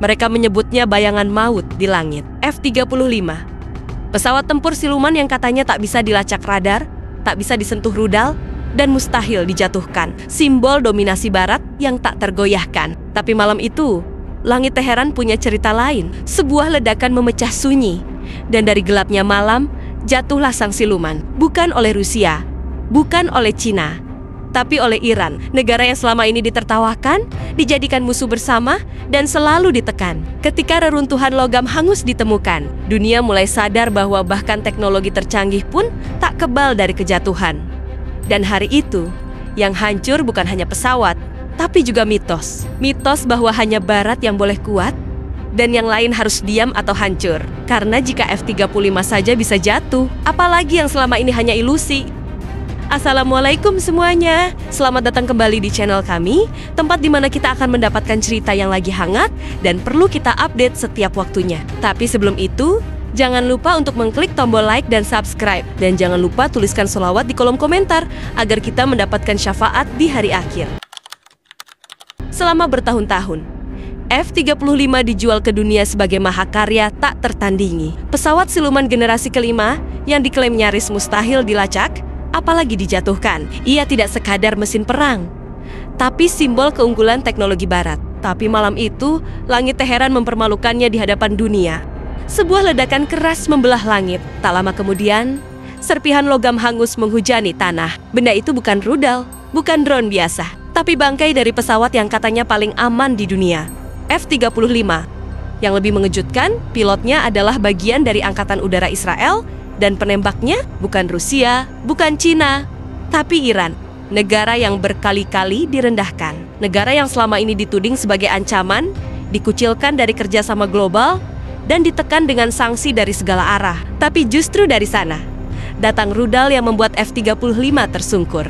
Mereka menyebutnya bayangan maut di langit. F-35, pesawat tempur siluman yang katanya tak bisa dilacak radar, tak bisa disentuh rudal, dan mustahil dijatuhkan. Simbol dominasi Barat yang tak tergoyahkan. Tapi malam itu, langit Teheran punya cerita lain. Sebuah ledakan memecah sunyi. Dan dari gelapnya malam, jatuhlah sang siluman. Bukan oleh Rusia, bukan oleh Cina, tapi oleh Iran. Negara yang selama ini ditertawakan, dijadikan musuh bersama, dan selalu ditekan. Ketika reruntuhan logam hangus ditemukan, dunia mulai sadar bahwa bahkan teknologi tercanggih pun tak kebal dari kejatuhan. Dan hari itu, yang hancur bukan hanya pesawat, tapi juga mitos. Mitos bahwa hanya Barat yang boleh kuat, dan yang lain harus diam atau hancur. Karena jika F-35 saja bisa jatuh, apalagi yang selama ini hanya ilusi. Assalamualaikum semuanya, selamat datang kembali di channel kami, tempat di mana kita akan mendapatkan cerita yang lagi hangat dan perlu kita update setiap waktunya. Tapi sebelum itu, jangan lupa untuk mengklik tombol like dan subscribe. Dan jangan lupa tuliskan sholawat di kolom komentar, agar kita mendapatkan syafaat di hari akhir. Selama bertahun-tahun, F-35 dijual ke dunia sebagai mahakarya tak tertandingi. Pesawat siluman generasi kelima yang diklaim nyaris mustahil dilacak, apalagi dijatuhkan. Ia tidak sekadar mesin perang, tapi simbol keunggulan teknologi Barat. Tapi malam itu, langit Teheran mempermalukannya di hadapan dunia. Sebuah ledakan keras membelah langit. Tak lama kemudian, serpihan logam hangus menghujani tanah. Benda itu bukan rudal, bukan drone biasa, tapi bangkai dari pesawat yang katanya paling aman di dunia, F-35. Yang lebih mengejutkan, pilotnya adalah bagian dari Angkatan Udara Israel, dan penembaknya bukan Rusia, bukan Cina, tapi Iran. Negara yang berkali-kali direndahkan. Negara yang selama ini dituding sebagai ancaman, dikucilkan dari kerjasama global, dan ditekan dengan sanksi dari segala arah. Tapi justru dari sana, datang rudal yang membuat F-35 tersungkur.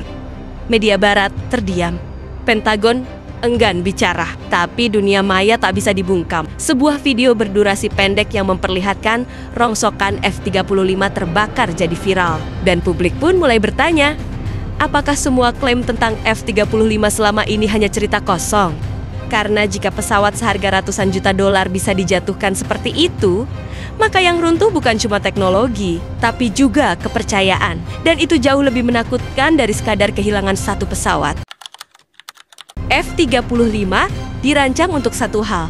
Media Barat terdiam. Pentagon enggan bicara, tapi dunia maya tak bisa dibungkam. Sebuah video berdurasi pendek yang memperlihatkan rongsokan F-35 terbakar jadi viral. Dan publik pun mulai bertanya, apakah semua klaim tentang F-35 selama ini hanya cerita kosong? Karena jika pesawat seharga ratusan juta dolar bisa dijatuhkan seperti itu, maka yang runtuh bukan cuma teknologi, tapi juga kepercayaan. Dan itu jauh lebih menakutkan dari sekadar kehilangan satu pesawat. F-35 dirancang untuk satu hal,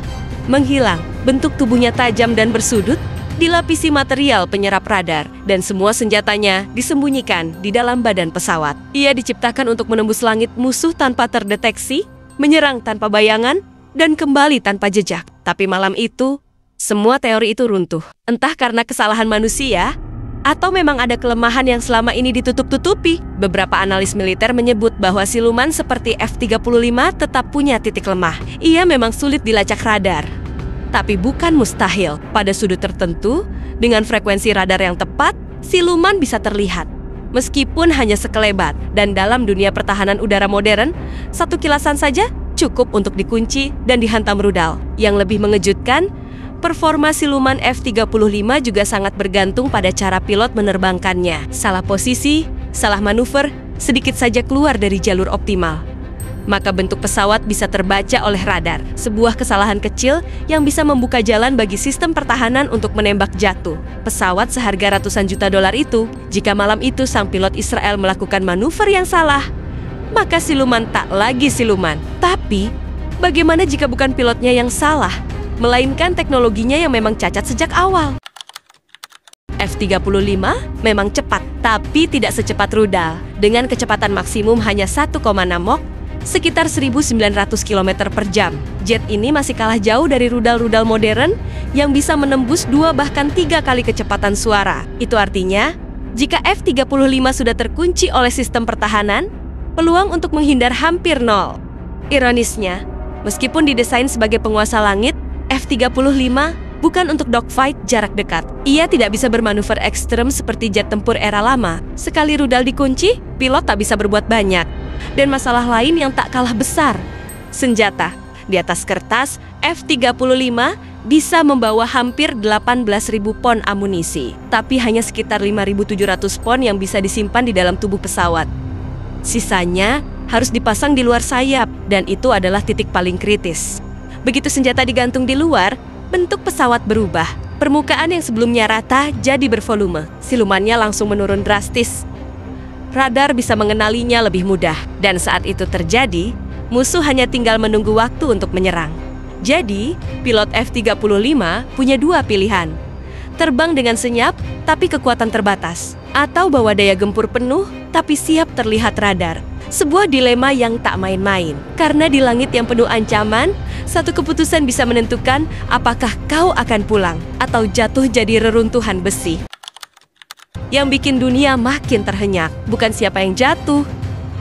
menghilang. Bentuk tubuhnya tajam dan bersudut, dilapisi material penyerap radar, dan semua senjatanya disembunyikan di dalam badan pesawat. Ia diciptakan untuk menembus langit musuh tanpa terdeteksi, menyerang tanpa bayangan, dan kembali tanpa jejak. Tapi malam itu, semua teori itu runtuh. Entah karena kesalahan manusia, atau memang ada kelemahan yang selama ini ditutup-tutupi. Beberapa analis militer menyebut bahwa siluman seperti F-35 tetap punya titik lemah. Ia memang sulit dilacak radar, tapi bukan mustahil. Pada sudut tertentu, dengan frekuensi radar yang tepat, siluman bisa terlihat, meskipun hanya sekelebat. Dan dalam dunia pertahanan udara modern, satu kilasan saja cukup untuk dikunci dan dihantam rudal. Yang lebih mengejutkan, performa siluman F-35 juga sangat bergantung pada cara pilot menerbangkannya. Salah posisi, salah manuver, sedikit saja keluar dari jalur optimal, maka bentuk pesawat bisa terbaca oleh radar. Sebuah kesalahan kecil yang bisa membuka jalan bagi sistem pertahanan untuk menembak jatuh pesawat seharga ratusan juta dolar itu. Jika malam itu sang pilot Israel melakukan manuver yang salah, maka siluman tak lagi siluman. Tapi, bagaimana jika bukan pilotnya yang salah, melainkan teknologinya yang memang cacat sejak awal? F-35 memang cepat, tapi tidak secepat rudal. Dengan kecepatan maksimum hanya 1,6 Mach, sekitar 1.900 km per jam. Jet ini masih kalah jauh dari rudal-rudal modern yang bisa menembus 2 bahkan 3 kali kecepatan suara. Itu artinya, jika F-35 sudah terkunci oleh sistem pertahanan, peluang untuk menghindar hampir nol. Ironisnya, meskipun didesain sebagai penguasa langit, F-35 bukan untuk dogfight jarak dekat. Ia tidak bisa bermanuver ekstrem seperti jet tempur era lama. Sekali rudal dikunci, pilot tak bisa berbuat banyak. Dan masalah lain yang tak kalah besar, senjata. Di atas kertas, F-35 bisa membawa hampir 18.000 pon amunisi. Tapi hanya sekitar 5.700 pon yang bisa disimpan di dalam tubuh pesawat. Sisanya harus dipasang di luar sayap, dan itu adalah titik paling kritis. Begitu senjata digantung di luar, bentuk pesawat berubah. Permukaan yang sebelumnya rata jadi bervolume. Silumannya langsung menurun drastis. Radar bisa mengenalinya lebih mudah. Dan saat itu terjadi, musuh hanya tinggal menunggu waktu untuk menyerang. Jadi, pilot F-35 punya dua pilihan. Terbang dengan senyap, tapi kekuatan terbatas. Atau bawa daya gempur penuh, tapi siap terlihat radar. Sebuah dilema yang tak main-main. Karena di langit yang penuh ancaman, satu keputusan bisa menentukan apakah kau akan pulang atau jatuh jadi reruntuhan besi. Yang bikin dunia makin terhenyak, bukan siapa yang jatuh,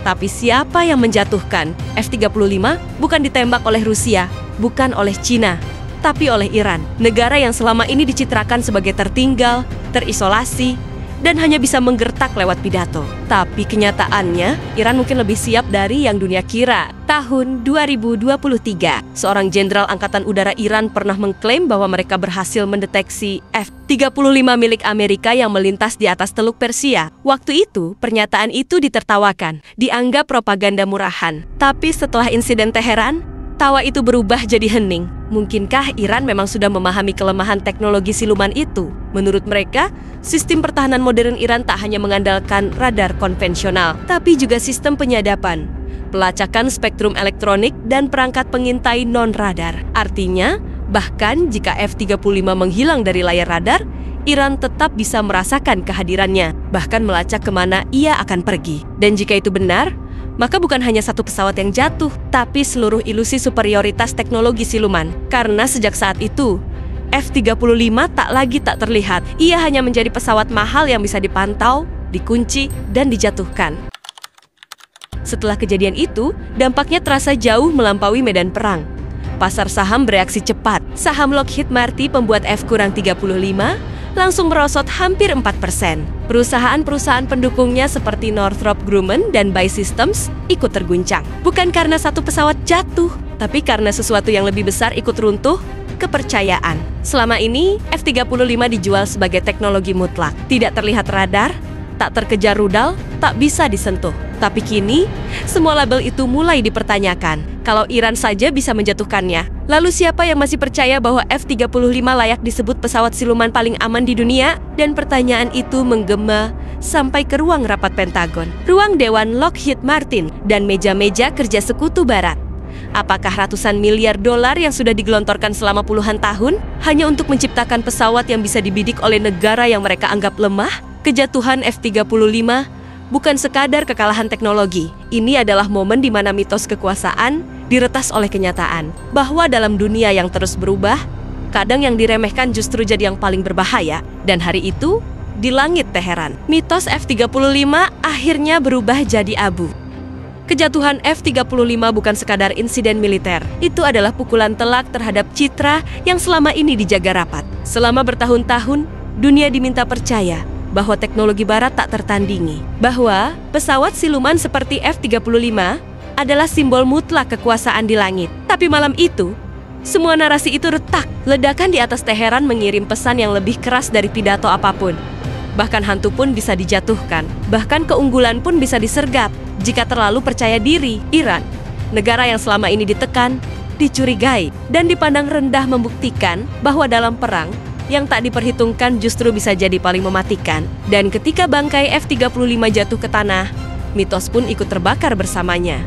tapi siapa yang menjatuhkan. F-35 bukan ditembak oleh Rusia, bukan oleh Cina, tapi oleh Iran. Negara yang selama ini dicitrakan sebagai tertinggal, terisolasi, dan hanya bisa menggertak lewat pidato. Tapi kenyataannya, Iran mungkin lebih siap dari yang dunia kira. Tahun 2023, seorang jenderal Angkatan Udara Iran pernah mengklaim bahwa mereka berhasil mendeteksi F-35 milik Amerika yang melintas di atas Teluk Persia. Waktu itu, pernyataan itu ditertawakan, dianggap propaganda murahan. Tapi setelah insiden Teheran, tawa itu berubah jadi hening. Mungkinkah Iran memang sudah memahami kelemahan teknologi siluman itu? Menurut mereka, sistem pertahanan modern Iran tak hanya mengandalkan radar konvensional, tapi juga sistem penyadapan, pelacakan spektrum elektronik, dan perangkat pengintai non-radar. Artinya, bahkan jika F-35 menghilang dari layar radar, Iran tetap bisa merasakan kehadirannya, bahkan melacak kemana ia akan pergi. Dan jika itu benar, maka bukan hanya satu pesawat yang jatuh, tapi seluruh ilusi superioritas teknologi siluman. Karena sejak saat itu, F-35 tak terlihat. Ia hanya menjadi pesawat mahal yang bisa dipantau, dikunci, dan dijatuhkan. Setelah kejadian itu, dampaknya terasa jauh melampaui medan perang. Pasar saham bereaksi cepat. Saham Lockheed Martin pembuat F-35 langsung merosot hampir 4%. Perusahaan-perusahaan pendukungnya seperti Northrop Grumman dan BAE Systems ikut terguncang. Bukan karena satu pesawat jatuh, tapi karena sesuatu yang lebih besar ikut runtuh, kepercayaan. Selama ini, F-35 dijual sebagai teknologi mutlak. Tidak terlihat radar, tak terkejar rudal, tak bisa disentuh. Tapi kini, semua label itu mulai dipertanyakan. Kalau Iran saja bisa menjatuhkannya, lalu siapa yang masih percaya bahwa F-35 layak disebut pesawat siluman paling aman di dunia? Dan pertanyaan itu menggema sampai ke ruang rapat Pentagon, ruang Dewan Lockheed Martin, dan meja-meja kerja sekutu Barat. Apakah ratusan miliar dolar yang sudah digelontorkan selama puluhan tahun hanya untuk menciptakan pesawat yang bisa dibidik oleh negara yang mereka anggap lemah? Kejatuhan F-35 bukan sekadar kekalahan teknologi. Ini adalah momen di mana mitos kekuasaan diretas oleh kenyataan. Bahwa dalam dunia yang terus berubah, kadang yang diremehkan justru jadi yang paling berbahaya. Dan hari itu, di langit Teheran, mitos F-35 akhirnya berubah jadi abu. Kejatuhan F-35 bukan sekadar insiden militer. Itu adalah pukulan telak terhadap citra yang selama ini dijaga rapat. Selama bertahun-tahun, dunia diminta percaya bahwa teknologi barat tak tertandingi. Bahwa pesawat siluman seperti F-35 adalah simbol mutlak kekuasaan di langit. Tapi malam itu, semua narasi itu retak. Ledakan di atas Teheran mengirim pesan yang lebih keras dari pidato apapun. Bahkan hantu pun bisa dijatuhkan. Bahkan keunggulan pun bisa disergap jika terlalu percaya diri. Iran, negara yang selama ini ditekan, dicurigai, dan dipandang rendah membuktikan bahwa dalam perang, yang tak diperhitungkan justru bisa jadi paling mematikan. Dan ketika bangkai F-35 jatuh ke tanah, mitos pun ikut terbakar bersamanya.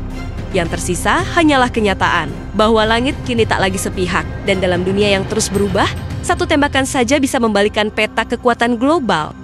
Yang tersisa hanyalah kenyataan bahwa langit kini tak lagi sepihak. Dan dalam dunia yang terus berubah, satu tembakan saja bisa membalikan peta kekuatan global.